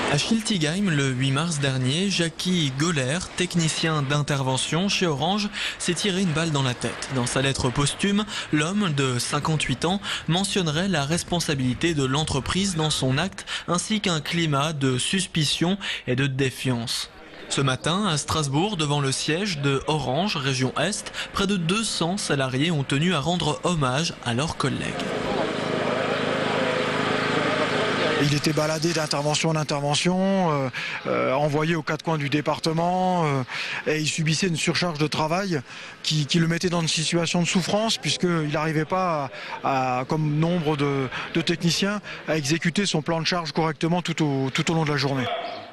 À Schiltigheim, le 8 mars dernier, Jackie Goller, technicien d'intervention chez Orange, s'est tiré une balle dans la tête. Dans sa lettre posthume, l'homme de 58 ans mentionnerait la responsabilité de l'entreprise dans son acte ainsi qu'un climat de suspicion et de défiance. Ce matin, à Strasbourg, devant le siège de Orange, région Est, près de 200 salariés ont tenu à rendre hommage à leurs collègues. Il était baladé d'intervention en intervention, envoyé aux quatre coins du département et il subissait une surcharge de travail qui le mettait dans une situation de souffrance puisqu'il n'arrivait pas, comme nombre de techniciens, à exécuter son plan de charge correctement tout au long de la journée.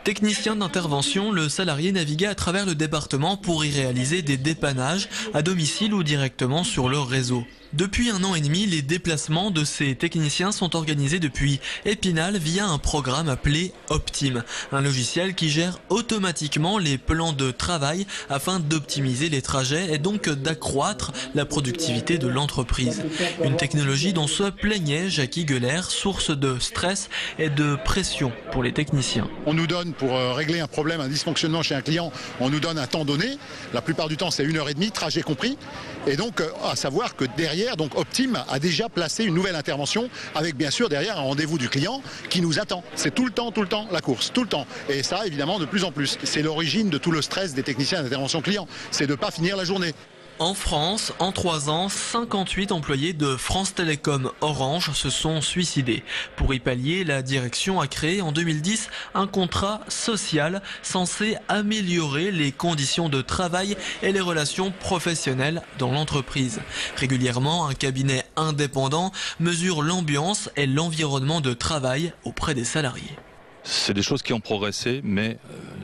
Technicien d'intervention, le salarié naviguait à travers le département pour y réaliser des dépannages à domicile ou directement sur le réseau. Depuis 1 an et demi, les déplacements de ces techniciens sont organisés depuis Épinal via un programme appelé Optim, un logiciel qui gère automatiquement les plans de travail afin d'optimiser les trajets et donc d'accroître la productivité de l'entreprise. Une technologie dont se plaignait Jackie Goller, source de stress et de pression pour les techniciens. On nous donne, pour régler un problème, un dysfonctionnement chez un client, on nous donne un temps donné. La plupart du temps, c'est 1h30, trajet compris. Et donc, à savoir que derrière, donc Optim a déjà placé une nouvelle intervention avec bien sûr derrière un rendez-vous du client qui nous attend. C'est tout le temps la course, tout le temps. Et ça, évidemment, de plus en plus. C'est l'origine de tout le stress des techniciens d'intervention client. C'est de ne pas finir la journée. En France, en 3 ans, 58 employés de France Télécom Orange se sont suicidés. Pour y pallier, la direction a créé en 2010 un contrat social censé améliorer les conditions de travail et les relations professionnelles dans l'entreprise. Régulièrement, un cabinet indépendant mesure l'ambiance et l'environnement de travail auprès des salariés. C'est des choses qui ont progressé, mais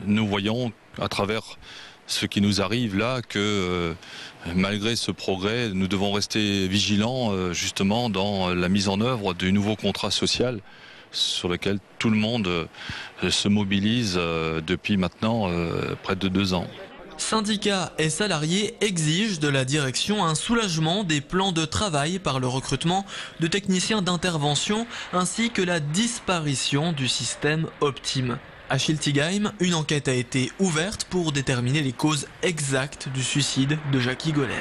nous voyons à travers ce qui nous arrive là que malgré ce progrès, nous devons rester vigilants justement dans la mise en œuvre du nouveau contrat social sur lequel tout le monde se mobilise depuis maintenant près de 2 ans. Syndicats et salariés exigent de la direction un soulagement des plans de travail par le recrutement de techniciens d'intervention ainsi que la disparition du système Optim. À Schiltigheim, une enquête a été ouverte pour déterminer les causes exactes du suicide de Jackie Goller.